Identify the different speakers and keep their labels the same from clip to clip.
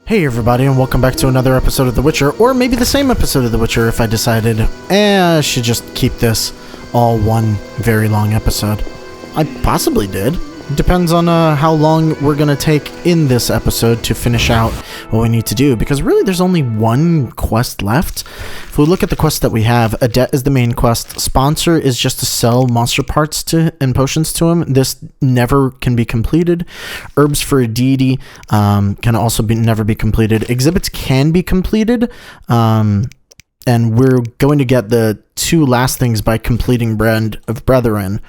Speaker 1: Hey everybody, and welcome back to another episode of The Witcher, or maybe the same episode of The Witcher if I decided, I should just keep this all one very long episode. I possibly did. It depends on how long we're going to take in this episode to finish out what we need to do, because really there's only one quest left. If we look at the quests that we have, Adet is the main quest. Sponsor is just to sell monster parts to and potions to him. This never can be completed. Herbs for a deity can also never be completed. Exhibits can be completed, and we're going to get the two last things by completing Brand of Brethren.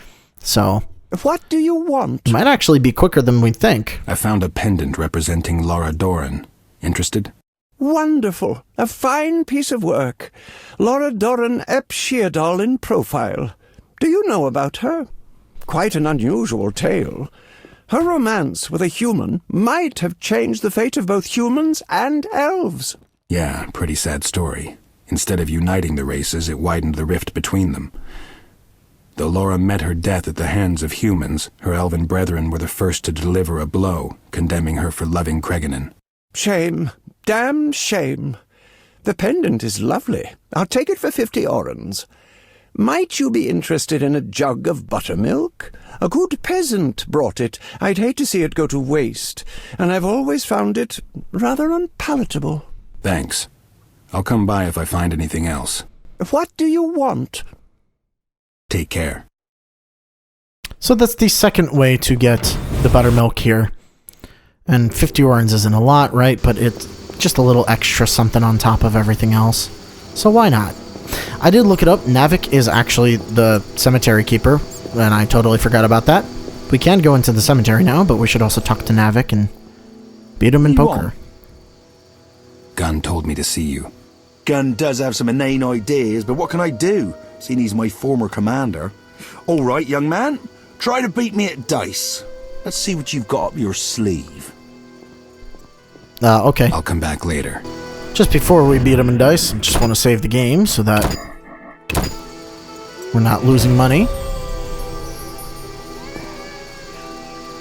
Speaker 1: So
Speaker 2: what do you want?
Speaker 1: It might actually be quicker than we think.
Speaker 3: I found a pendant representing Laura Doran. Interested?
Speaker 2: Wonderful. A fine piece of work. Laura Doran ep Sheardal in profile. Do you know about her? Quite an unusual tale. Her romance with a human might have changed the fate of both humans and elves.
Speaker 3: Yeah, pretty sad story. Instead of uniting the races, it widened the rift between them. Though Laura met her death at the hands of humans, her elven brethren were the first to deliver a blow, condemning her for loving Creganen.
Speaker 2: Shame. Damn shame. The pendant is lovely. I'll take it for 50 orens. Might you be interested in a jug of buttermilk? A good peasant brought it. I'd hate to see it go to waste, and I've always found it rather unpalatable.
Speaker 3: Thanks. I'll come by if I find anything else.
Speaker 2: What do you want?
Speaker 3: Take care.
Speaker 1: So that's the second way to get the buttermilk here. And 50 orens isn't a lot, right? But it's just a little extra something on top of everything else. So why not? I did look it up. Navik is actually the cemetery keeper, and I totally forgot about that. We can go into the cemetery now, but we should also talk to Navik and beat him in poker.
Speaker 3: Gunn told me to see you.
Speaker 4: Gunn does have some inane ideas, but what can I do, seeing he's my former commander? All right, young man, try to beat me at dice. Let's see what you've got up your sleeve.
Speaker 1: Okay.
Speaker 3: I'll come back later.
Speaker 1: Just before we beat him in dice, I just want to save the game so that we're not losing money.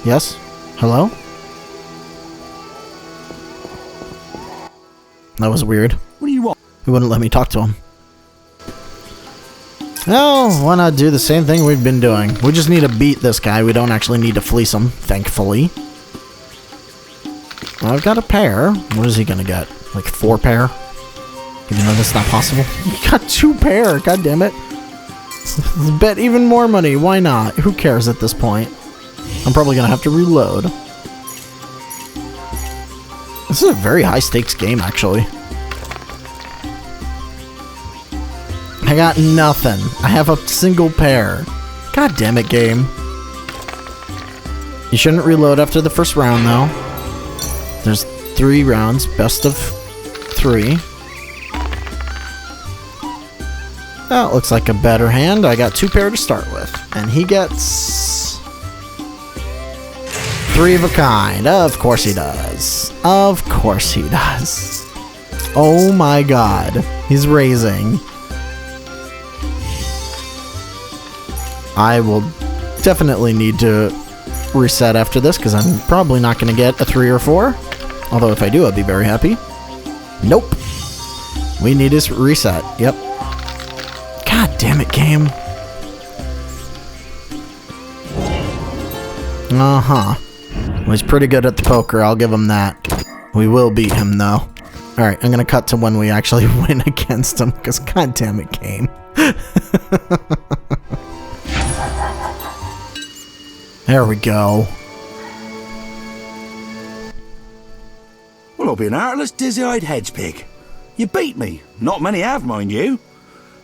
Speaker 1: Yes? Hello? That was weird.
Speaker 4: What do you want?
Speaker 1: He wouldn't let me talk to him. Well, why not do the same thing we've been doing? We just need to beat this guy. We don't actually need to fleece him, thankfully. I've got a pair. What is he gonna get? Like 4 pair? Even though that's not possible. He got 2 pair, god damn it. Bet even more money, why not? Who cares at this point? I'm probably gonna have to reload. This is a very high stakes game, actually. I got nothing. I have a single pair. God damn it, game. You shouldn't reload after the first round, though. There's 3 rounds, best of 3. That looks like a better hand. I got 2 pair to start with. And he gets 3 of a kind. Of course he does. Of course he does. Oh my god. He's raising. I will definitely need to reset after this, because I'm probably not going to get a 3 or 4. Although if I do, I'd be very happy. Nope. We need to reset. Yep. God damn it, game. Uh-huh. Well, he's pretty good at the poker, I'll give him that. We will beat him, though. Alright, I'm going to cut to when we actually win against him, because god damn it, game. There we go.
Speaker 4: Well, I'll be an artless, dizzy-eyed hedgepig. You beat me. Not many have, mind you.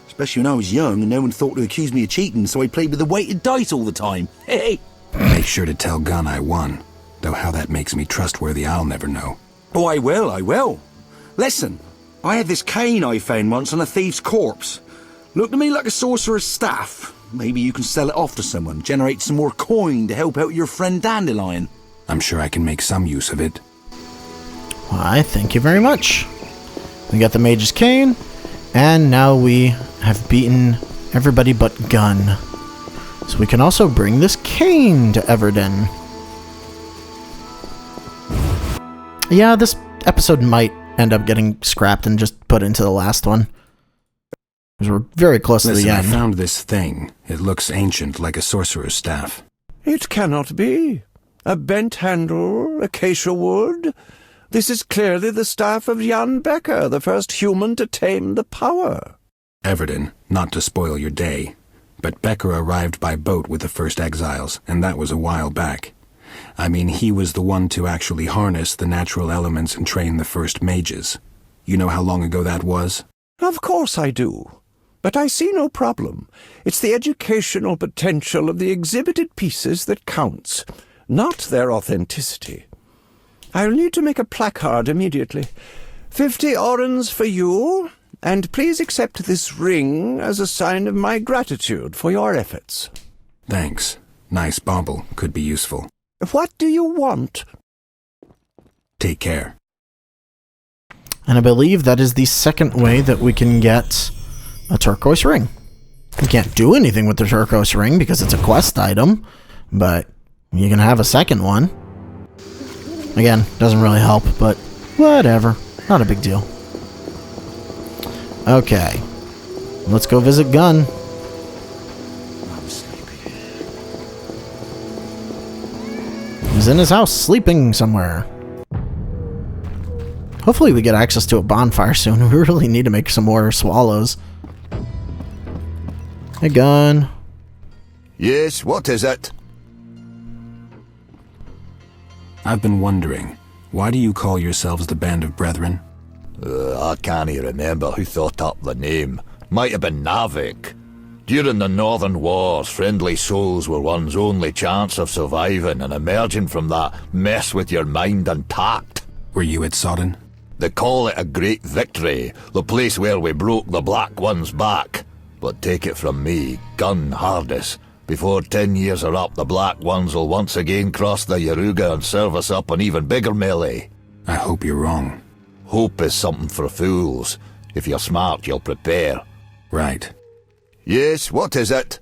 Speaker 4: Especially when I was young and no one thought to accuse me of cheating, so I played with the weighted dice all the time. Hey!
Speaker 3: Make sure to tell Gunn I won. Though how that makes me trustworthy, I'll never know.
Speaker 4: Oh, I will. Listen, I had this cane I found once on a thief's corpse. Looked to me like a sorcerer's staff. Maybe you can sell it off to someone, generate some more coin to help out your friend Dandelion.
Speaker 3: I'm sure I can make some use of it.
Speaker 1: Why, thank you very much. We got the Mage's Cane, and now we have beaten everybody but Gunn. So we can also bring this cane to Everden. Yeah, this episode might end up getting scrapped and just put into the last one. Because we're very close to the end.
Speaker 3: I found this thing. It looks ancient, like a sorcerer's staff.
Speaker 2: It cannot be. A bent handle, acacia wood. This is clearly the staff of Jan Becker, the first human to tame the power.
Speaker 3: Everton, not to spoil your day, but Becker arrived by boat with the first exiles, and that was a while back. I mean, he was the one to actually harness the natural elements and train the first mages. You know how long ago that was?
Speaker 2: Of course I do. But I see no problem. It's the educational potential of the exhibited pieces that counts, not their authenticity. I'll need to make a placard immediately. 50 orens for you, and please accept this ring as a sign of my gratitude for your efforts.
Speaker 3: Thanks. Nice bauble. Could be useful.
Speaker 2: What do you want?
Speaker 3: Take care.
Speaker 1: And I believe that is the second way that we can get a turquoise ring. You can't do anything with the turquoise ring because it's a quest item, but you can have a second one. Again, doesn't really help, but whatever. Not a big deal. Okay. Let's go visit Gunn.
Speaker 2: I'm sleepy.
Speaker 1: He's in his house, sleeping somewhere. Hopefully we get access to a bonfire soon. We really need to make some more swallows. Hey, Gunn.
Speaker 5: Yes, what is it?
Speaker 3: I've been wondering, why do you call yourselves the Band of Brethren?
Speaker 5: I can't remember who thought up the name. Might have been Navik. During the Northern Wars, friendly souls were one's only chance of surviving and emerging from that mess with your mind intact.
Speaker 3: Were you at Sodden?
Speaker 5: They call it a great victory, the place where we broke the Black One's back. But take it from me, Gun Hardis. Before 10 years are up, the Black Ones will once again cross the Yaruga and serve us up an even bigger melee.
Speaker 3: I hope you're wrong.
Speaker 5: Hope is something for fools. If you're smart, you'll prepare.
Speaker 3: Right.
Speaker 5: Yes, what is it?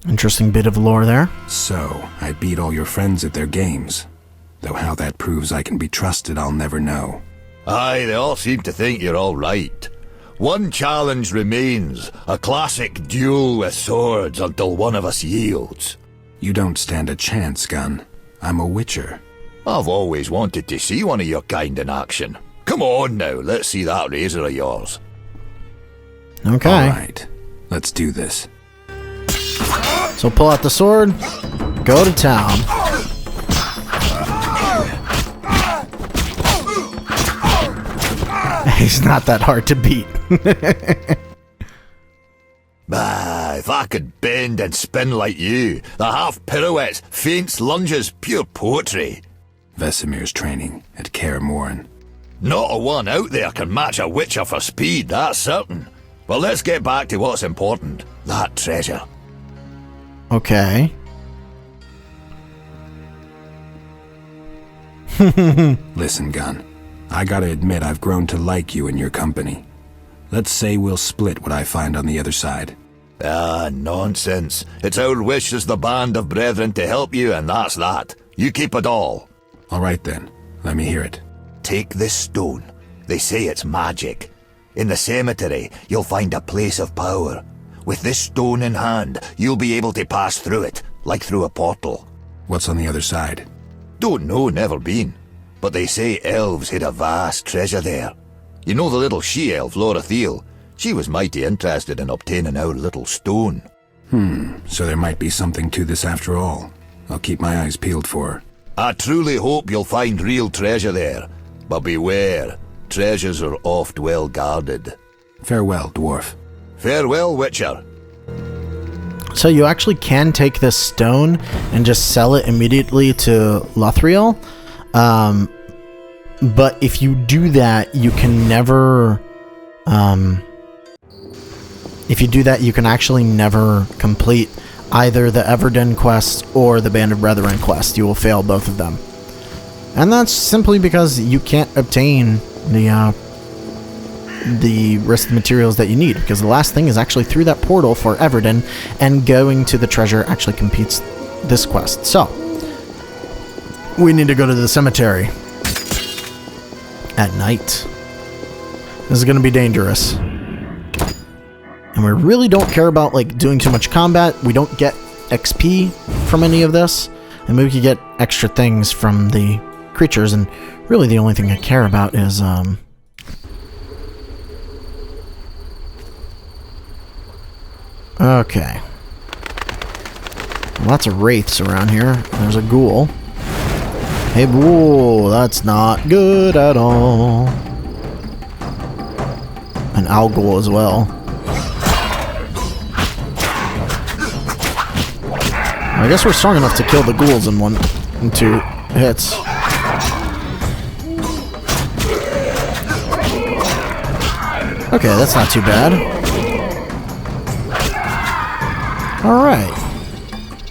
Speaker 1: Interesting bit of lore there.
Speaker 3: So, I beat all your friends at their games. Though how that proves I can be trusted, I'll never know.
Speaker 5: Aye, they all seem to think you're all right. One challenge remains, a classic duel with swords until one of us yields.
Speaker 3: You don't stand a chance, Gun. I'm a witcher.
Speaker 5: I've always wanted to see one of your kind in action. Come on now, let's see that razor of yours.
Speaker 1: Okay.
Speaker 3: All right, let's do this.
Speaker 1: So pull out the sword, go to town. He's not that hard to beat.
Speaker 5: Bah, if I could bend and spin like you, the half pirouettes, feints, lunges, pure poetry.
Speaker 3: Vesemir's training at Kaer Morhen.
Speaker 5: Not a one out there can match a witcher for speed, that's certain. But let's get back to what's important, that treasure.
Speaker 1: Okay.
Speaker 3: Listen, Gun. I gotta admit I've grown to like you and your company. Let's say we'll split what I find on the other side.
Speaker 5: Ah, nonsense. It's our wish as the Band of Brethren to help you, and that's that. You keep it all.
Speaker 3: All right then, let me hear it.
Speaker 5: Take this stone. They say it's magic. In the cemetery, you'll find a place of power. With this stone in hand, you'll be able to pass through it, like through a portal.
Speaker 3: What's on the other side?
Speaker 5: Don't know, never been. But they say elves hid a vast treasure there. You know the little she-elf, Laura Thiel? She was mighty interested in obtaining our little stone.
Speaker 3: So there might be something to this after all. I'll keep my eyes peeled for her.
Speaker 5: I truly hope you'll find real treasure there. But beware, treasures are oft well guarded.
Speaker 3: Farewell, dwarf.
Speaker 5: Farewell, Witcher.
Speaker 1: So you actually can take this stone and just sell it immediately to Lothriel. But if you do that, you can never... if you do that, you can actually never complete either the Everden quest or the Band of Brethren quest. You will fail both of them. And that's simply because you can't obtain the rest of the materials that you need, because the last thing is actually through that portal for Everden, and going to the treasure actually competes this quest. So, we need to go to the cemetery. at night. This is going to be dangerous. And we really don't care about, like, doing too much combat. We don't get XP from any of this. And maybe we could get extra things from the creatures. And really the only thing I care about is, okay. Lots of wraiths around here. There's a ghoul. Hey, whoa, that's not good at all. An owl ghoul as well. I guess we're strong enough to kill the ghouls in 2 hits. Okay, that's not too bad. Alright.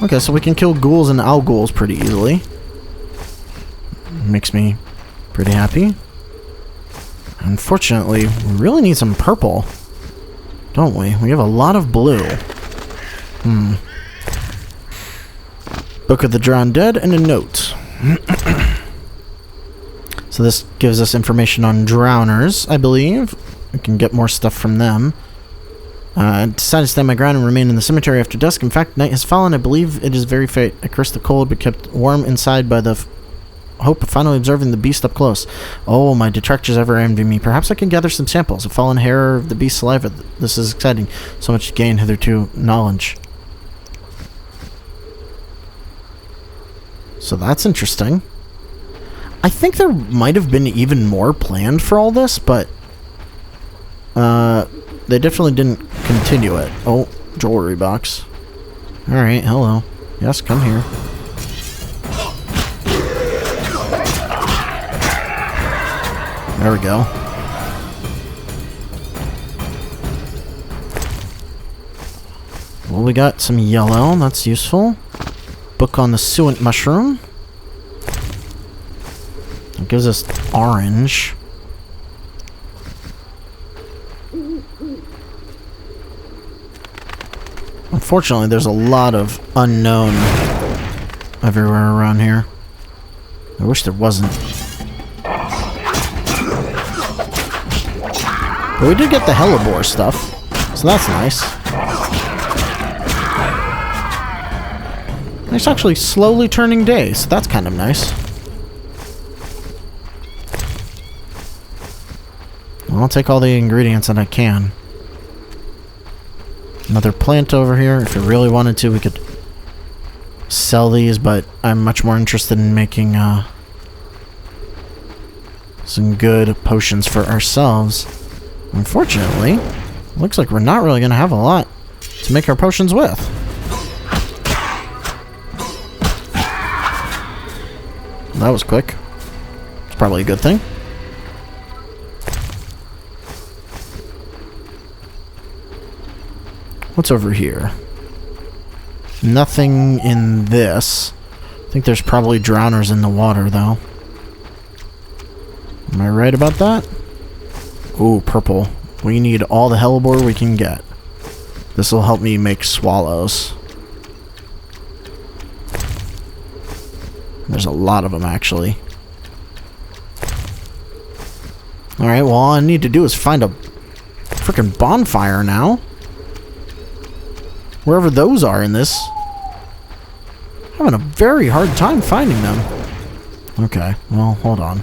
Speaker 1: Okay, so we can kill ghouls and owl ghouls pretty easily. Makes me pretty happy. Unfortunately, we really need some purple. Don't we? We have a lot of blue. Book of the Drowned Dead and a note. So this gives us information on drowners, I believe. We can get more stuff from them. I decided to stand my ground and remain in the cemetery after dusk. In fact, night has fallen. I believe it is very fate. I curse the cold, but kept warm inside by the hope of finally observing the beast up close. Oh, my detractors ever envy me. Perhaps I can gather some samples. A fallen hair of the beast's saliva. This is exciting. So much to gain hitherto knowledge. So that's interesting. I think there might have been even more planned for all this, but they definitely didn't continue it. Oh, jewelry box. Alright, hello. Yes, come here. There we go. Well, we got some yellow. That's useful. Book on the suet mushroom. It gives us orange. Unfortunately, there's a lot of unknown everywhere around here. I wish there wasn't. But we did get the hellebore stuff, so that's nice. It's actually slowly turning day, so that's kind of nice. Well, I'll take all the ingredients that I can. Another plant over here. If we really wanted to, we could sell these, but I'm much more interested in making some good potions for ourselves. Unfortunately, looks like we're not really going to have a lot to make our potions with. That was quick. It's probably a good thing. What's over here? Nothing in this. I think there's probably drowners in the water, though. Am I right about that? Ooh, purple. We need all the hellebore we can get. This will help me make swallows. There's a lot of them, actually. Alright, well, all I need to do is find a freaking bonfire now. Wherever those are in this. I'm having a very hard time finding them. Okay, well, hold on.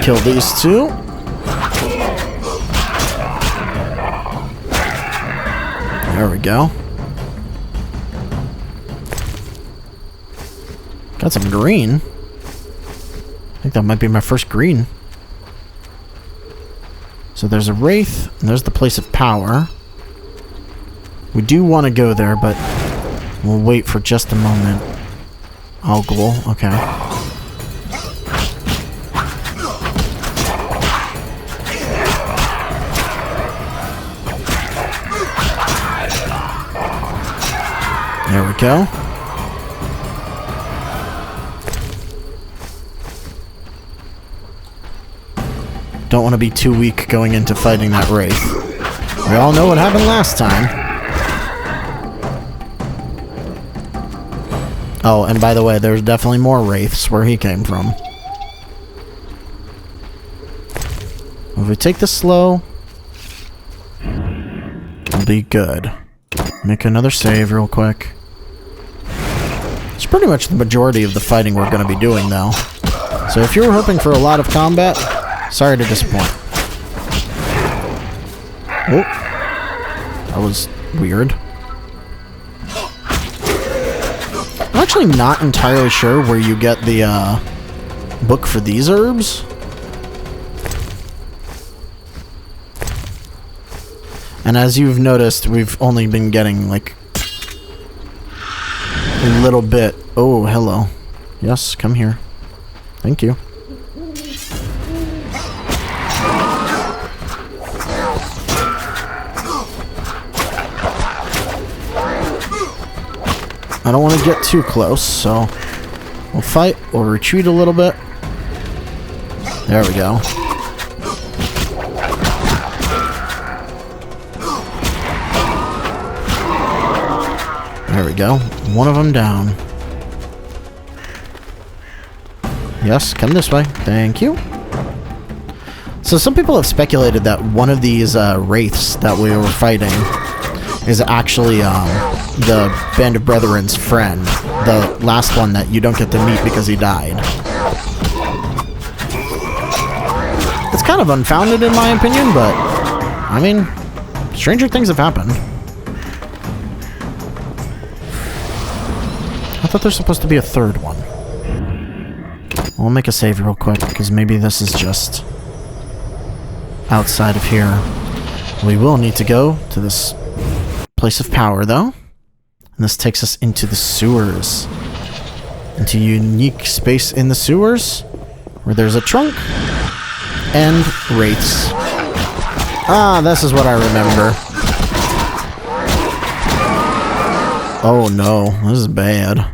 Speaker 1: Kill these two. There we go. Got some green. I think that might be my first green. So there's a wraith, and there's the place of power. We do want to go there, but we'll wait for just a moment. Oh, ghoul. Okay. There we go. Don't want to be too weak going into fighting that wraith. We all know what happened last time. Oh, and by the way, there's definitely more wraiths where he came from. If we take this slow, we'll be good. Make another save real quick. It's pretty much the majority of the fighting we're going to be doing, though. So if you were hoping for a lot of combat, sorry to disappoint. Oh. That was weird. I'm actually not entirely sure where you get the book for these herbs. And as you've noticed, we've only been getting, like, a little bit. Oh, hello. Yes, come here. Thank you. I don't want to get too close, so we'll fight, we'll retreat a little bit. There we go. There we go. One of them down. Yes, come this way. Thank you. So some people have speculated that one of these wraiths that we were fighting is actually the Band of Brethren's friend. The last one that you don't get to meet because he died. It's kind of unfounded in my opinion, but I mean, stranger things have happened. I thought there's supposed to be a third one. We'll make a save real quick, because maybe this is just outside of here. We will need to go to this place of power, though. And this takes us into the sewers. Into a unique space in the sewers, where there's a trunk and wraiths. Ah, this is what I remember. Oh no, this is bad.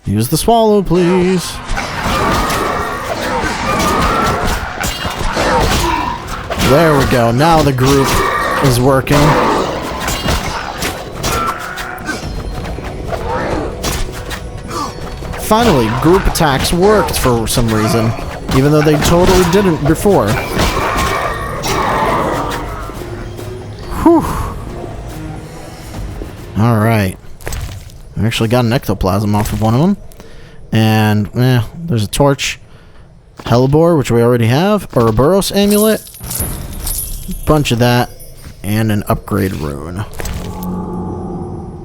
Speaker 1: Use the swallow, please. There we go. Now the group is working. Finally, group attacks worked for some reason, even though they totally didn't before. Whew. Alright. I actually got an ectoplasm off of one of them. And, there's a torch. Hellebore, which we already have. Ouroboros amulet. Bunch of that. And an upgrade rune.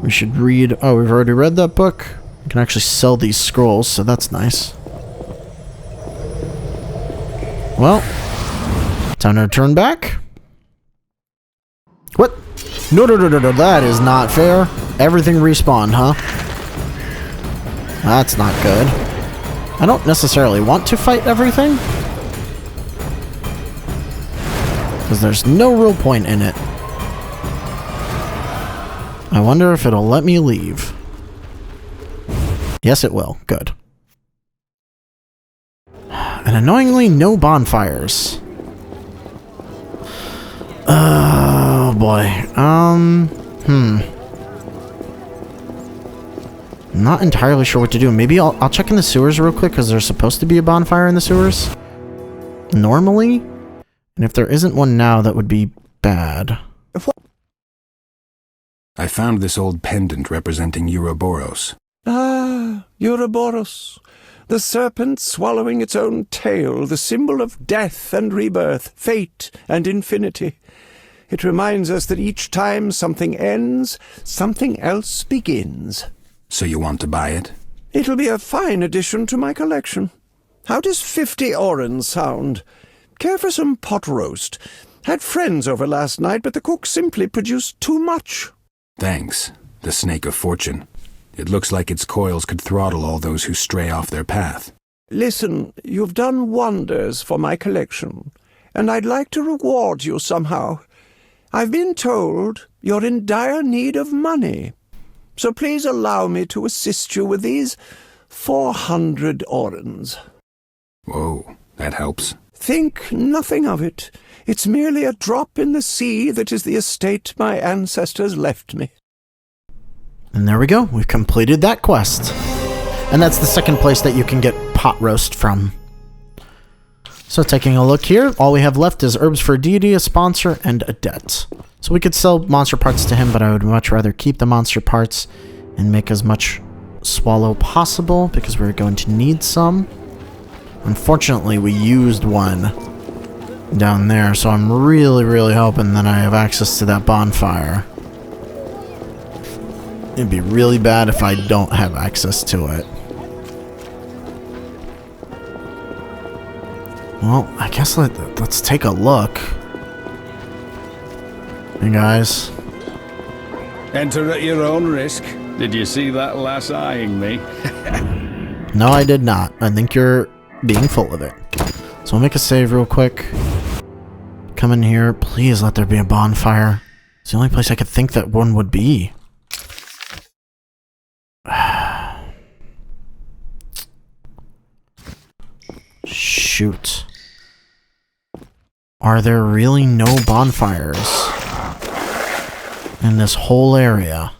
Speaker 1: We should read... Oh, we've already read that book. We can actually sell these scrolls, so that's nice. Well, time to turn back. What? No, that is not fair. Everything respawned, huh? That's not good. I don't necessarily want to fight everything, because there's no real point in it. I wonder if it'll let me leave. Yes, it will. Good. And annoyingly, no bonfires. Oh, boy. Not entirely sure what to do. Maybe I'll check in the sewers real quick, because there's supposed to be a bonfire in the sewers. Normally. And if there isn't one now, that would be bad.
Speaker 3: I found this old pendant representing Ouroboros.
Speaker 2: Ah, Ouroboros. The serpent swallowing its own tail, the symbol of death and rebirth, fate and infinity. It reminds us that each time something ends, something else begins.
Speaker 3: So you want to buy it?
Speaker 2: It'll be a fine addition to my collection. How does 50 orens sound? Care for some pot roast? Had friends over last night, but the cook simply produced too much.
Speaker 3: Thanks. The snake of fortune. It looks like its coils could throttle all those who stray off their path.
Speaker 2: Listen, you've done wonders for my collection, and I'd like to reward you somehow. I've been told you're in dire need of money, so please allow me to assist you with these 400 orens.
Speaker 3: Whoa, that helps.
Speaker 2: Think nothing of it. It's merely a drop in the sea that is the estate my ancestors left me.
Speaker 1: And there we go. We've completed that quest. And that's the second place that you can get pot roast from. So taking a look here, all we have left is herbs for a deity, a sponsor, and a debt. So we could sell monster parts to him, but I would much rather keep the monster parts and make as much swallow possible because we're going to need some. Unfortunately, we used one down there, so I'm really hoping that I have access to that bonfire. It'd be really bad if I don't have access to it. Well, I guess let's take a look. Hey guys.
Speaker 6: Enter at your own risk. Did you see that lass eyeing me?
Speaker 1: No, I did not. I think you're being full of it. So I'll make a save real quick. Come in here. Please let there be a bonfire. It's the only place I could think that one would be. Shoot. Are there really no bonfires in this whole area?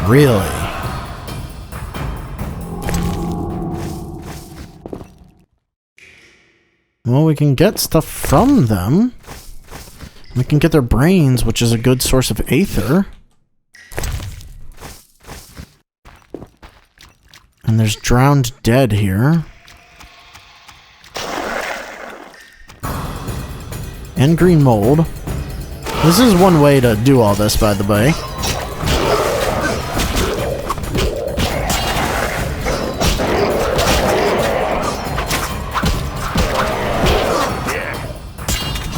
Speaker 1: Really? Well, we can get stuff from them. We can get their brains, which is a good source of aether. And there's drowned dead here. And green mold. This is one way to do all this, by the way.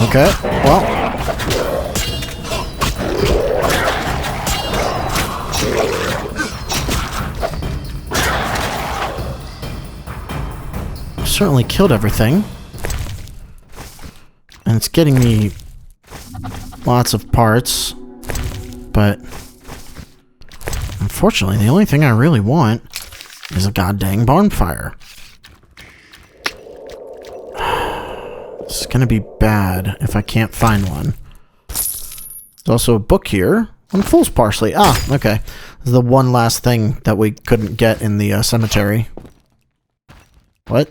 Speaker 1: Okay, well. Certainly killed everything. And it's getting me lots of parts. But unfortunately, the only thing I really want is a goddamn bonfire. It's gonna be bad if I can't find one. There's also a book here on fool's parsley. Ah, okay. This is the one last thing that we couldn't get in the cemetery. What?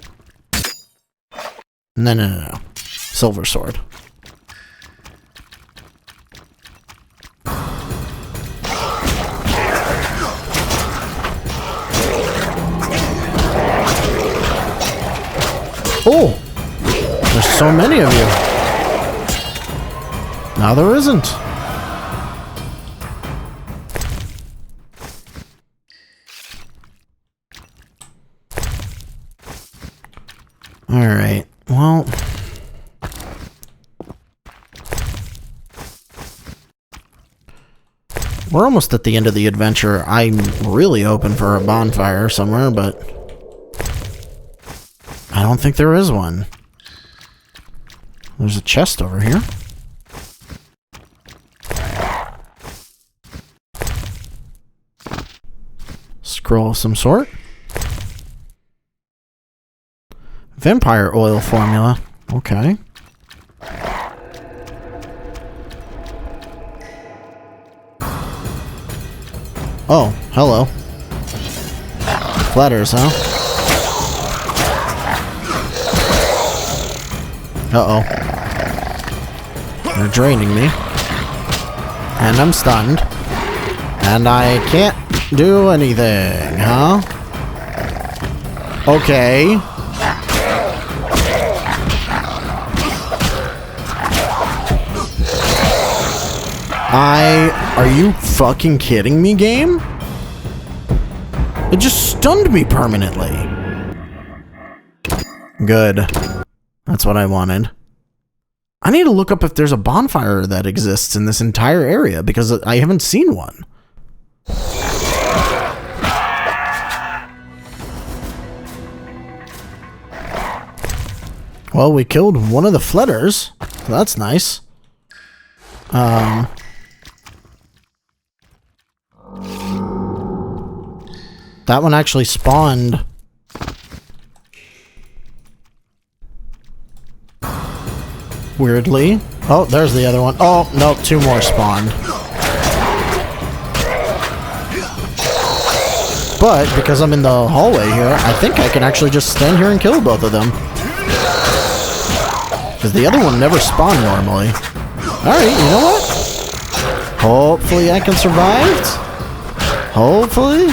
Speaker 1: No. Silver sword. Oh! There's so many of you. Now there isn't. Alright, well. We're almost at the end of the adventure. I'm really hoping for a bonfire somewhere, but I don't think there is one. There's a chest over here. Scroll of some sort. Vampire oil formula. Okay. Oh, hello. Flatters, huh? Uh-oh. They're draining me. And I'm stunned. And I can't do anything, huh? Okay. Are you fucking kidding me, game? It just stunned me permanently. Good. That's what I wanted. I need to look up if there's a bonfire that exists in this entire area, because I haven't seen one. Well, we killed one of the flitters. So that's nice. that one actually spawned. Weirdly. Oh, there's the other one. Oh, no, 2 more spawned. But, because I'm in the hallway here, I think I can actually just stand here and kill both of them. Because the other one never spawned normally. Alright, you know what? Hopefully I can survive. Hopefully.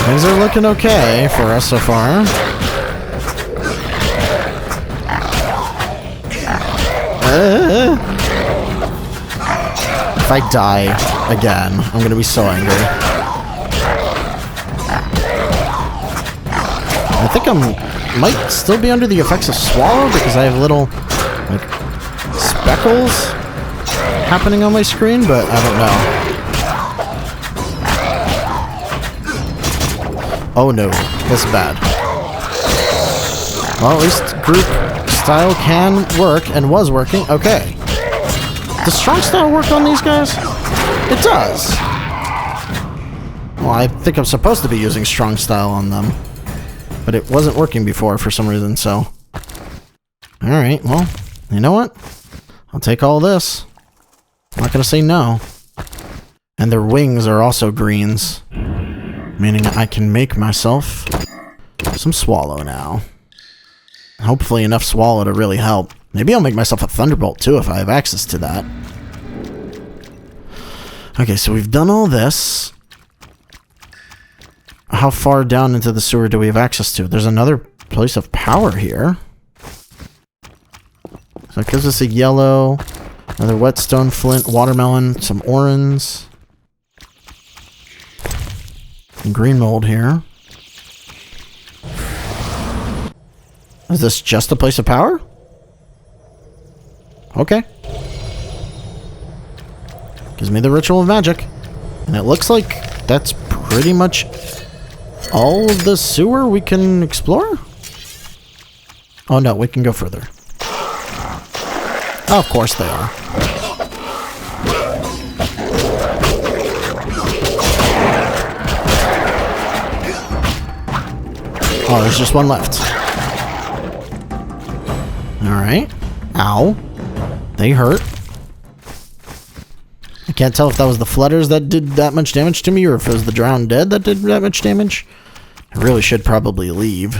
Speaker 1: Things are looking okay for us so far. If I die again, I'm gonna be so angry. I think might still be under the effects of Swallow because I have little, like, speckles happening on my screen, but I don't know. Oh no, that's bad. Well, at least group style can work and was working. Okay. Does strong style work on these guys? It does. Well, I think I'm supposed to be using strong style on them. But it wasn't working before for some reason, so... Alright, well, you know what? I'll take all this. I'm not gonna say no. And their wings are also greens. Meaning I can make myself some Swallow now. Hopefully enough Swallow to really help. Maybe I'll make myself a Thunderbolt too if I have access to that. Okay, so we've done all this. How far down into the sewer do we have access to? There's another place of power here. So it gives us a yellow, another whetstone, flint, watermelon, some orange. Some green mold here. Is this just a place of power? Okay. Gives me the Ritual of Magic. And it looks like that's pretty much all of the sewer we can explore? Oh no, we can go further. Oh, of course they are. Oh, there's just one left. Alright. Ow. They hurt. I can't tell if that was the Flutters that did that much damage to me or if it was the Drowned Dead that did that much damage. I really should probably leave.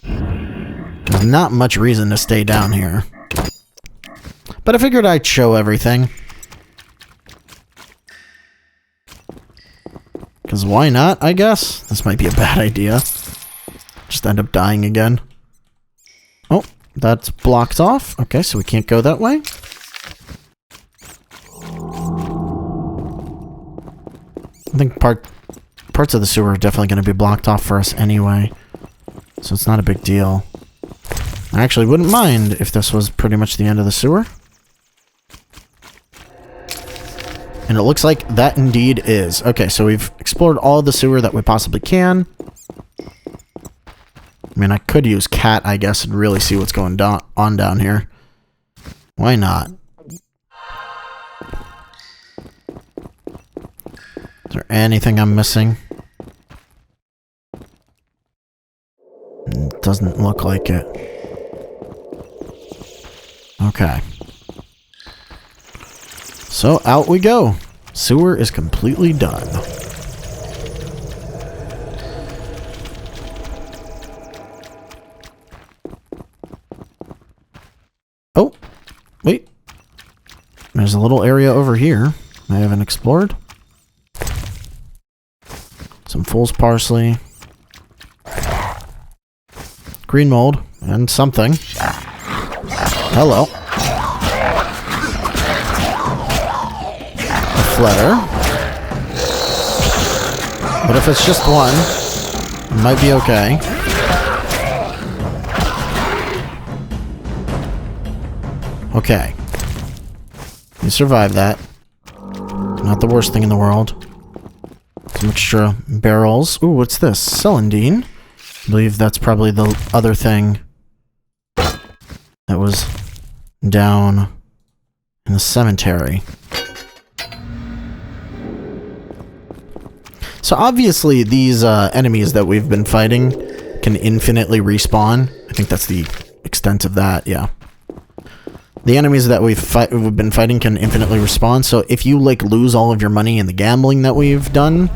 Speaker 1: There's not much reason to stay down here. But I figured I'd show everything. Because why not, I guess? This might be a bad idea. Just end up dying again. Oh, that's blocked off. Okay, so we can't go that way. I think parts of the sewer are definitely going to be blocked off for us anyway. So it's not a big deal. I actually wouldn't mind if this was pretty much the end of the sewer. And it looks like that indeed is. Okay, so we've explored all of the sewer that we possibly can. I mean, I could use Cat, I guess, and really see what's going on down here. Why not? Is there anything I'm missing? It doesn't look like it. Okay. So, out we go. Sewer is completely done. Oh, wait. There's a little area over here I haven't explored. Some fool's parsley. Green mold. And something. Hello. A flutter. But if it's just one, it might be okay. Okay. You survived that. Not the worst thing in the world. Some extra barrels. Ooh, what's this? Celandine. I believe that's probably the other thing that was down in the cemetery. So obviously these enemies that we've been fighting can infinitely respawn. I think that's the extent of that, yeah. The enemies that we've been fighting can infinitely respawn, so if you like lose all of your money in the gambling that we've done,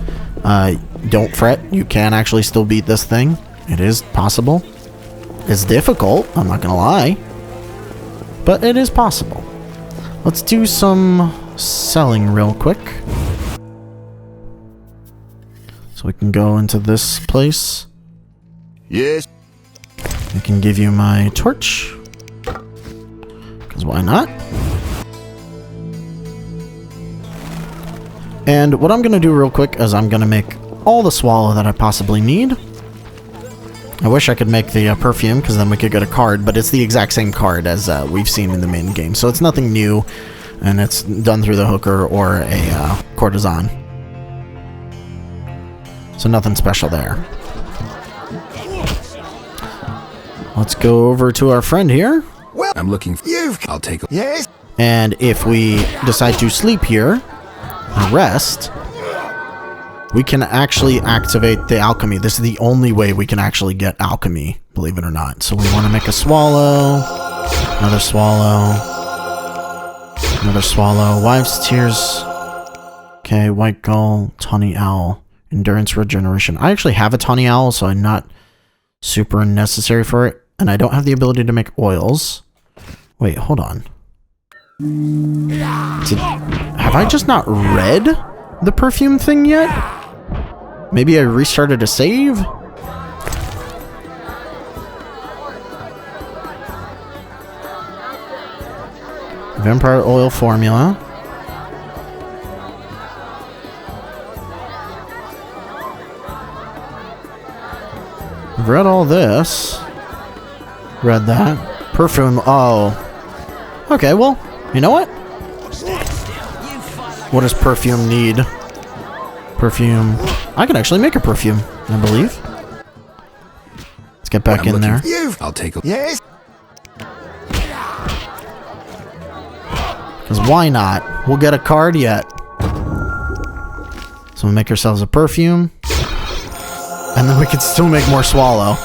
Speaker 1: don't fret. You can actually still beat this thing. It is possible. It's difficult, I'm not gonna lie. But it is possible. Let's do some selling real quick. So we can go into this place.
Speaker 5: Yes.
Speaker 1: I can give you my torch. Because why not? And what I'm going to do real quick is I'm going to make all the swallow that I possibly need. I wish I could make the perfume, because then we could get a card, but it's the exact same card as we've seen in the main game. So it's nothing new, and it's done through the hooker or a courtesan. So nothing special there. Let's go over to our friend here.
Speaker 3: Well, I'm looking for you. I'll take a...
Speaker 2: Yes?
Speaker 1: And if we decide to sleep here and rest, we can actually activate the alchemy. This is the only way we can actually get alchemy, believe it or not. So we want to make a swallow, another swallow, another swallow, wives' tears. Okay, white gull, tawny owl, endurance regeneration. I actually have a tawny owl, so I'm not super necessary for it. And I don't have the ability to make oils. Wait, hold on. Have I just not read the perfume thing yet? Maybe I restarted a save? Vampire oil formula. I've read all this. Read that. Perfume. Oh. Okay, well, you know what? What does perfume need? Perfume. I can actually make a perfume, I believe. Let's get back in there.
Speaker 3: I'll take a...
Speaker 2: Yes?
Speaker 1: Because why not? We'll get a card yet. So we'll make ourselves a perfume. And then we can still make more swallow.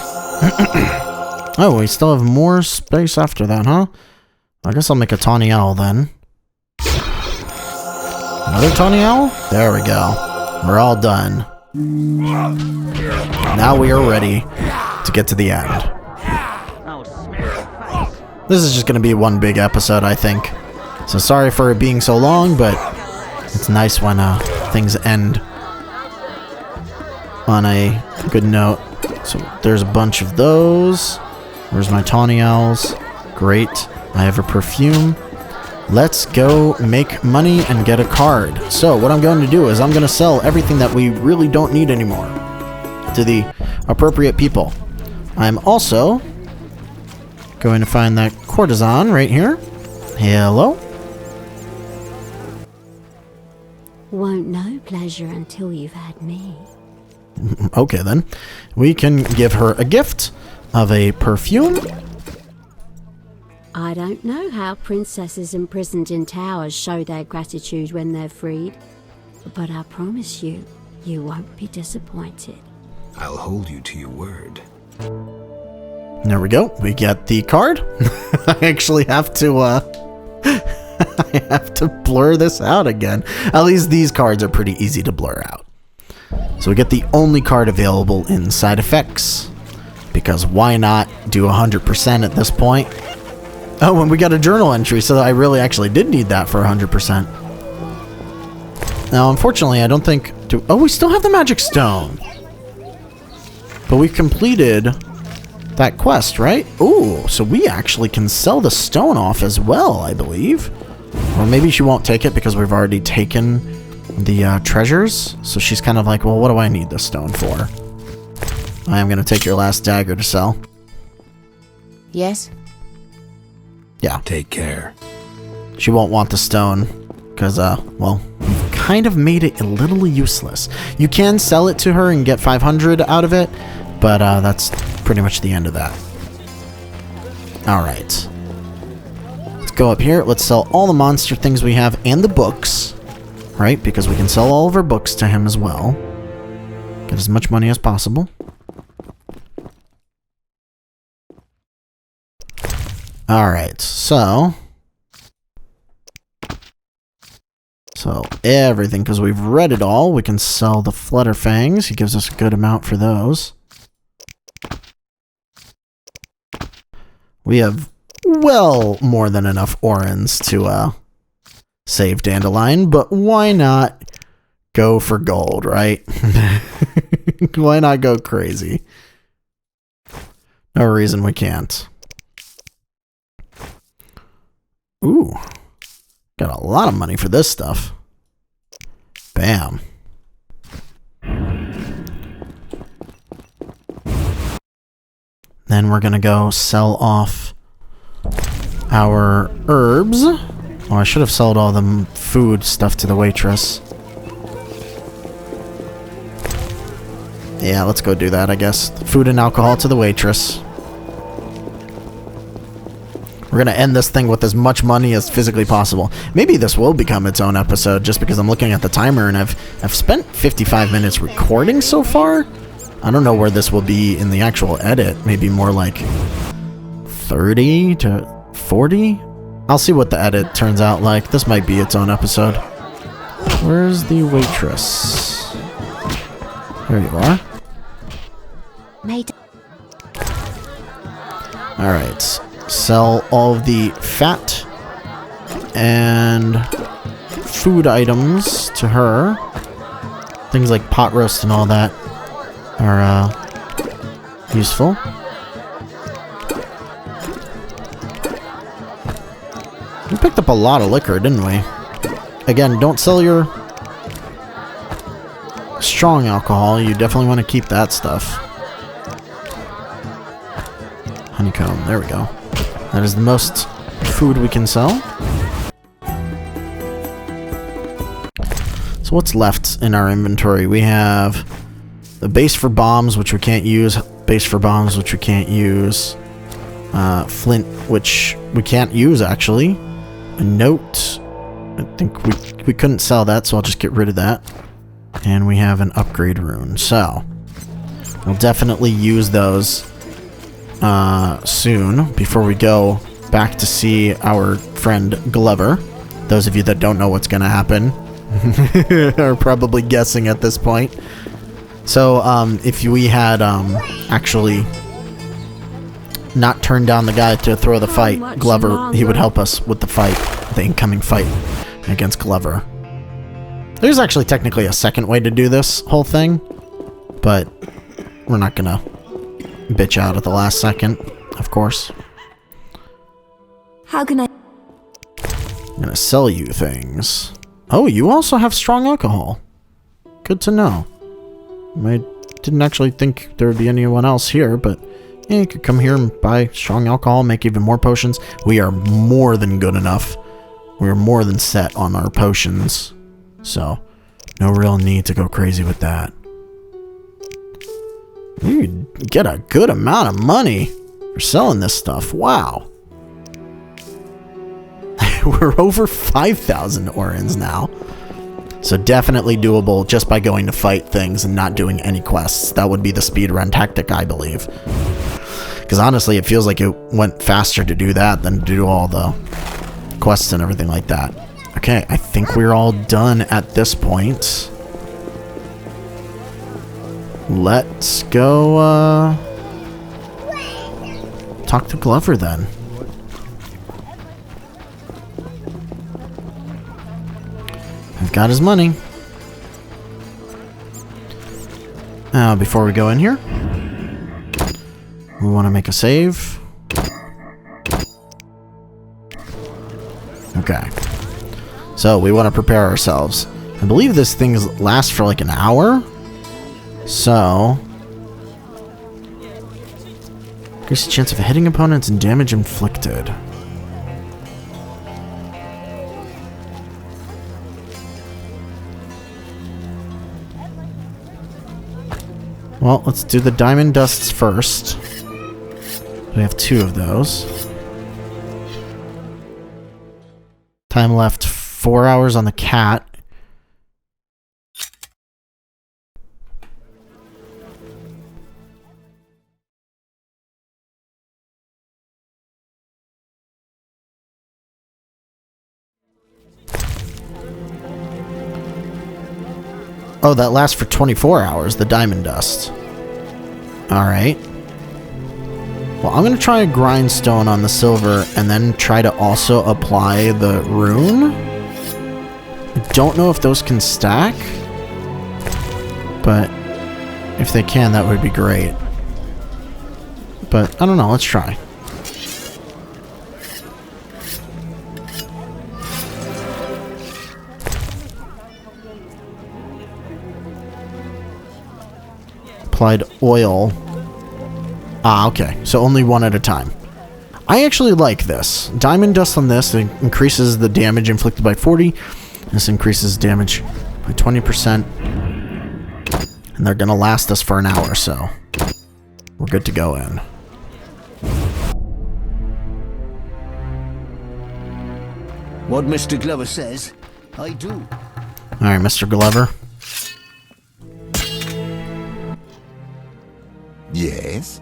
Speaker 1: Oh, we still have more space after that, huh? I guess I'll make a tawny owl then. Another tawny owl? There we go. We're all done. Now we are ready to get to the end. This is just going to be one big episode, I think. So sorry for it being so long, but it's nice when things end on a good note. So there's a bunch of those. Where's my tawny owls? Great. I have a perfume. Let's go make money and get a card. So what I'm going to do is I'm going to sell everything that we really don't need anymore to the appropriate people. I'm also going to find that courtesan right here. Hello.
Speaker 7: Won't know pleasure until you've had me.
Speaker 1: Okay then. We can give her a gift of a perfume.
Speaker 7: I don't know how princesses imprisoned in towers show their gratitude when they're freed, but I promise you, you won't be disappointed.
Speaker 3: I'll hold you to your word.
Speaker 1: There we go. We get the card. I actually have to I have to blur this out again. At least these cards are pretty easy to blur out. So we get the only card available in side effects, because why not do 100% at this point? Oh, and we got a journal entry, so I really actually did need that for 100%. Now, unfortunately, I don't think... Oh, we still have the magic stone. But we've completed that quest, right? Ooh, so we actually can sell the stone off as well, I believe. Or maybe she won't take it because we've already taken the treasures. So she's kind of like, well, what do I need this stone for? I am going to take your last dagger to sell.
Speaker 7: Yes?
Speaker 1: Yeah.
Speaker 3: Take care.
Speaker 1: She won't want the stone because, well, we've kind of made it a little useless. You can sell it to her and get 500 out of it, but that's pretty much the end of that. Alright. Let's go up here. Let's sell all the monster things we have and the books, right? Because we can sell all of our books to him as well. Get as much money as possible. Alright, so everything, because we've read it all, we can sell the Flutterfangs. He gives us a good amount for those. We have well more than enough orans to save Dandelion, but why not go for gold, right? Why not go crazy? No reason we can't. Ooh. Got a lot of money for this stuff. Bam. Then we're gonna go sell off our herbs. Oh, I should have sold all the food stuff to the waitress. Yeah, let's go do that, I guess. Food and alcohol to the waitress. We're going to end this thing with as much money as physically possible. Maybe this will become its own episode just because I'm looking at the timer and I've spent 55 minutes recording so far. I don't know where this will be in the actual edit. Maybe more like 30 to 40? I'll see what the edit turns out like. This might be its own episode. Where's the waitress? There you are.
Speaker 7: Mate.
Speaker 1: Alright. Sell all of the fat and food items to her. Things like pot roast and all that are useful. We picked up a lot of liquor, didn't we? Again, don't sell your strong alcohol. You definitely want to keep that stuff. Honeycomb, there we go. That is the most food we can sell. So what's left in our inventory? We have the base for bombs, which we can't use. Base for bombs, which we can't use. Flint, which we can't use, actually. A note. I think we couldn't sell that, so I'll just get rid of that. And we have an upgrade rune. So we'll definitely use those soon, before we go back to see our friend Glover. Those of you that don't know what's going to happen are probably guessing at this point. So, if we had actually not turned down the guy to throw the fight, Glover, he would help us with the fight, the incoming fight against Glover. There's actually technically a second way to do this whole thing, but we're not going to bitch out at the last second, of course.
Speaker 8: How can I?
Speaker 1: I'm gonna sell you things. Oh, you also have strong alcohol. Good to know. I didn't actually think there would be anyone else here, but yeah, you could come here and buy strong alcohol, make even more potions. We are more than good enough. We're more than set on our potions. So, no real need to go crazy with that. You get a good amount of money for selling this stuff. Wow. We're over 5,000 orans now. So definitely doable just by going to fight things and not doing any quests. That would be the speedrun tactic, I believe. Because honestly, it feels like it went faster to do that than to do all the quests and everything like that. Okay, I think we're all done at this point. Let's go, talk to Glover then. I've got his money. Before we go in here, we want to make a save. Okay. So, we want to prepare ourselves. I believe this thing lasts for like an hour. So, increase the chance of hitting opponents and damage inflicted. Well, let's do the diamond dusts first. We have 2 of those. Time left 4 hours on the cat. Oh, that lasts for 24 hours, the diamond dust. Alright. Well, I'm going to try a grindstone on the silver and then try to also apply the rune. I don't know if those can stack, but if they can, that would be great. But I don't know, let's try. Applied oil. Ah, okay. So only one at a time. I actually like this. Diamond dust on this increases the damage inflicted by 40. This increases damage by 20%. And they're going to last us for an hour, so we're good to go in.
Speaker 8: What Mr. Glover says, I do.
Speaker 1: Alright, Mr. Glover.
Speaker 5: Yes?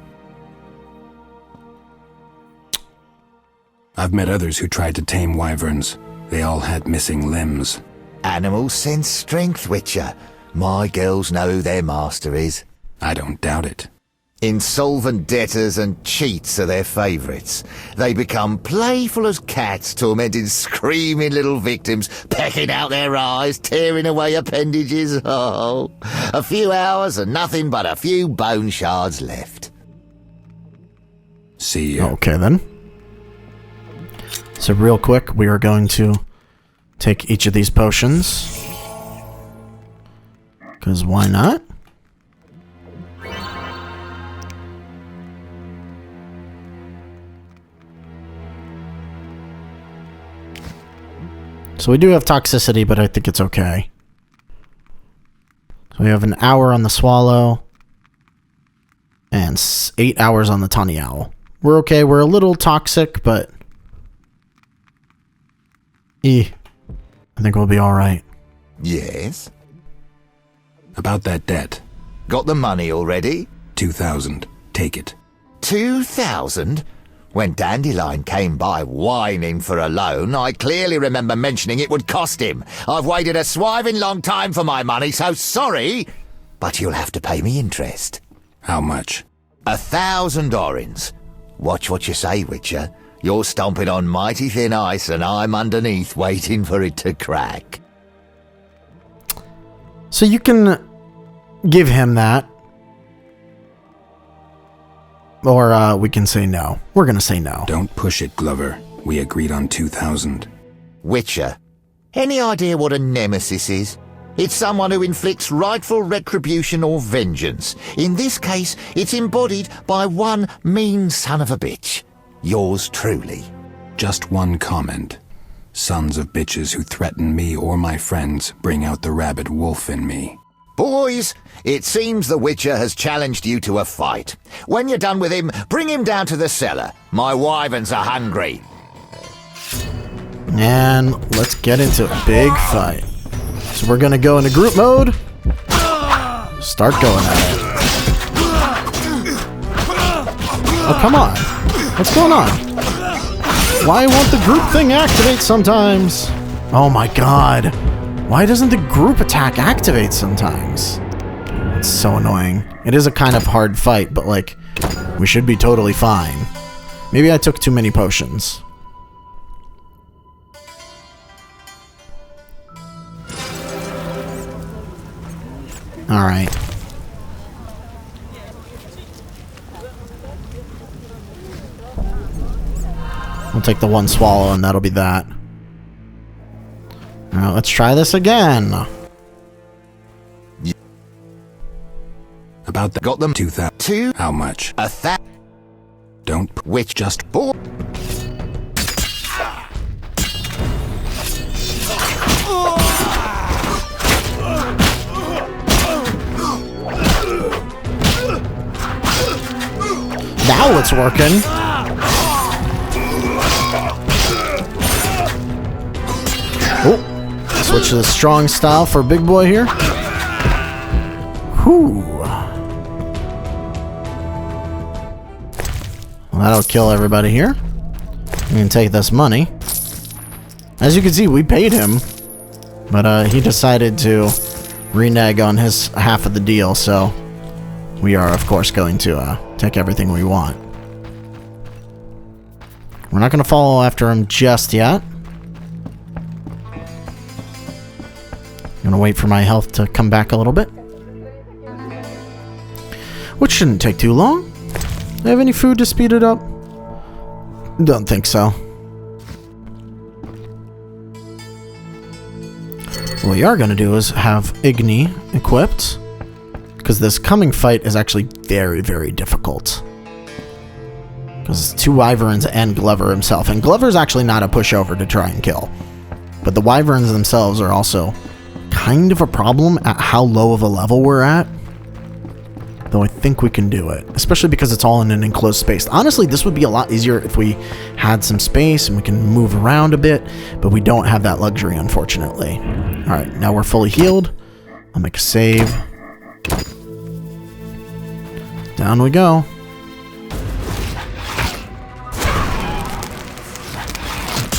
Speaker 3: I've met others who tried to tame wyverns. They all had missing limbs.
Speaker 5: Animals sense strength, Witcher. My girls know who their master is.
Speaker 3: I don't doubt it.
Speaker 5: Insolvent debtors and cheats are their favourites. They become playful as cats, tormenting screaming little victims, pecking out their eyes, tearing away appendages. Oh, a few hours and nothing but a few bone shards left.
Speaker 3: See ya.
Speaker 1: Okay, then. So real quick, we are going to take each of these potions. Because why not? So we do have toxicity, but I think it's okay. So we have an hour on the swallow. And 8 hours on the tawny owl. We're okay. We're a little toxic, but... I think we'll be alright.
Speaker 5: Yes?
Speaker 3: About that debt.
Speaker 5: Got the money already?
Speaker 3: 2,000. Take it.
Speaker 5: 2,000? When Dandelion came by whining for a loan, I clearly remember mentioning it would cost him. I've waited a swiving long time for my money, so sorry, but you'll have to pay me interest.
Speaker 3: How much?
Speaker 5: 1,000 orens. Watch what you say, Witcher. You're stomping on mighty thin ice and I'm underneath waiting for it to crack.
Speaker 1: So you can give him that. Or we can say no. We're going to say no.
Speaker 3: Don't push it, Glover. We agreed on 2,000.
Speaker 5: Witcher, any idea what a nemesis is? It's someone who inflicts rightful retribution or vengeance. In this case, it's embodied by one mean son of a bitch. Yours truly.
Speaker 3: Just one comment. Sons of bitches who threaten me or my friends bring out the rabid wolf in me.
Speaker 5: Boys, it seems the Witcher has challenged you to a fight. When you're done with him, bring him down to the cellar. My wyverns are hungry.
Speaker 1: And let's get into a big fight. So we're gonna go into group mode. Start going at it. Oh, come on. What's going on? Why won't the group thing activate sometimes? Oh my god. Why doesn't the group attack activate sometimes? It's so annoying. It is a kind of hard fight, but like, we should be totally fine. Maybe I took too many potions. Alright. We'll take the one swallow and that'll be that. Alright, let's try this again.
Speaker 3: About that.
Speaker 5: Got them.
Speaker 3: 2,000.
Speaker 5: 2.
Speaker 3: How much?
Speaker 5: 1,000.
Speaker 3: Don't.
Speaker 5: Which just bought.
Speaker 1: Now it's working. Oh, switch to the strong style for big boy here. Whew. Well, that'll kill everybody here. We can take this money. As you can see, we paid him, but he decided to renege on his half of the deal, so we are, of course, going to take everything we want. We're not going to follow after him just yet. I'm going to wait for my health to come back a little bit. Which shouldn't take too long. Do I have any food to speed it up? Don't think so. What we are going to do is have Igni equipped, because this coming fight is actually very, very difficult. Because it's 2 wyverns and Glover himself. And Glover's actually not a pushover to try and kill. But the wyverns themselves are also kind of a problem at how low of a level we're at. Though I think we can do it. Especially because it's all in an enclosed space. Honestly, this would be a lot easier if we had some space and we can move around a bit. But we don't have that luxury, unfortunately. Alright, now we're fully healed. I'll make a save. Down we go.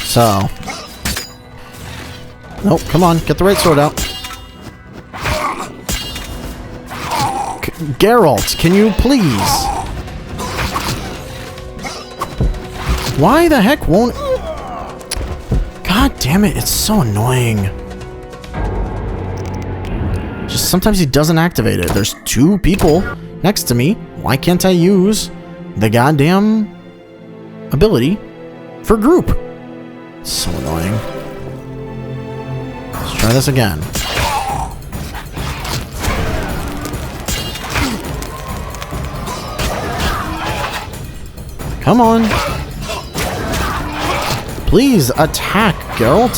Speaker 1: So. Nope, come on, get the right sword out. Geralt, can you please? Why the heck won't... God damn it, it's so annoying. Just sometimes he doesn't activate it. There's 2 people next to me. Why can't I use the goddamn ability for group? It's so annoying. Let's try this again. Come on. Please attack, Geralt.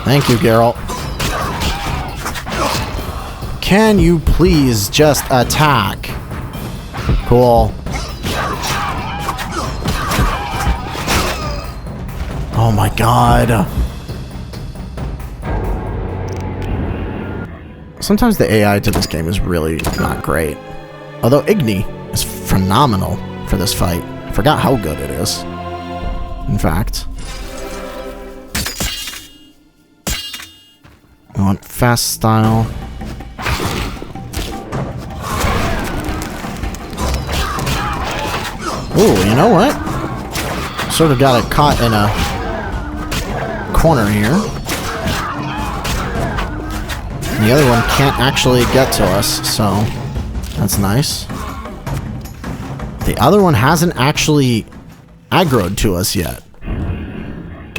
Speaker 1: Thank you, Geralt. Can you please just attack? Cool. Oh my god. Sometimes the AI to this game is really not great. Although Igni is phenomenal for this fight. I forgot how good it is. In fact. I want fast style. Ooh, you know what? Sort of got it caught in a corner here. The other one can't actually get to us, so that's nice. The other one hasn't actually aggroed to us yet.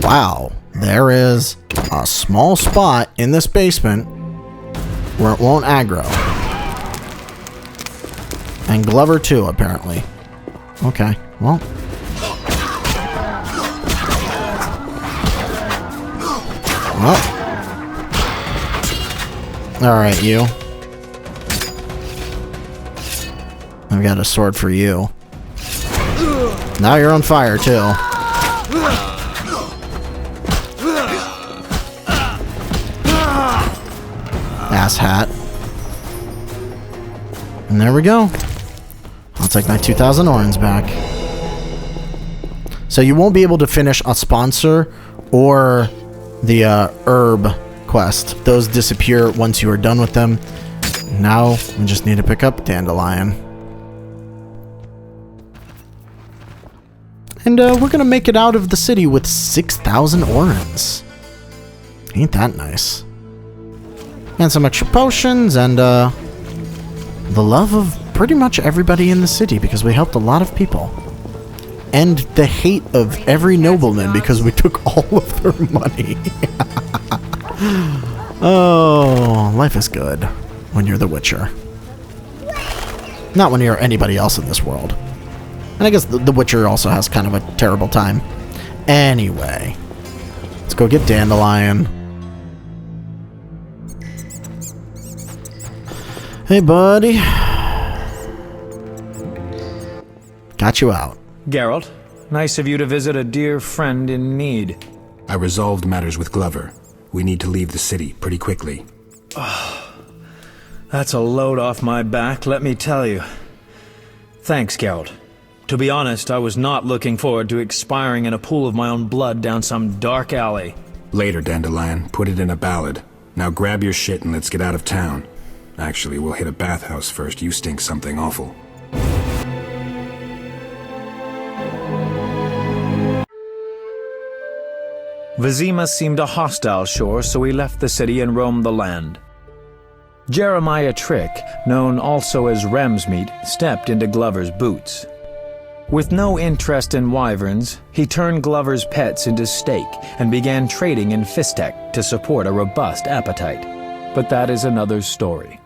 Speaker 1: Wow, there is a small spot in this basement where it won't aggro. And Glover too, apparently. Okay, well. Well. Alright, you. I've got a sword for you. Now you're on fire, too. Ass hat. And there we go. I'll take my 2,000 orens back. So you won't be able to finish a sponsor or the herb quest. Those disappear once you are done with them. Now we just need to pick up Dandelion. And we're gonna make it out of the city with 6,000 orens. Ain't that nice? And some extra potions and the love of pretty much everybody in the city because we helped a lot of people. And the hate of every nobleman because we took all of their money. Oh, life is good when you're the Witcher. Not when you're anybody else in this world. And I guess the Witcher also has kind of a terrible time. Anyway, let's go get Dandelion. Hey, buddy. Got you out.
Speaker 9: Geralt, nice of you to visit a dear friend in need.
Speaker 3: I resolved matters with Glover. We need to leave the city pretty quickly.
Speaker 9: That's a load off my back, let me tell you. Thanks, Geralt. To be honest, I was not looking forward to expiring in a pool of my own blood down some dark alley.
Speaker 3: Later, Dandelion. Put it in a ballad. Now grab your shit and let's get out of town. Actually, we'll hit a bathhouse first. You stink something awful.
Speaker 9: Vizima seemed a hostile shore, so we left the city and roamed the land. Jeremiah Trick, known also as Ramsmeat, stepped into Glover's boots. With no interest in wyverns, he turned Glover's pets into steak and began trading in Fistek to support a robust appetite. But that is another story.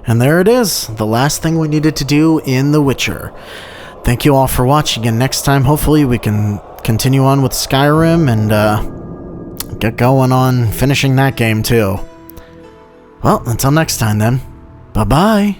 Speaker 1: And there it is, the last thing we needed to do in The Witcher. Thank you all for watching, and next time hopefully we can continue on with Skyrim and get going on finishing that game too. Well, until next time then, bye-bye.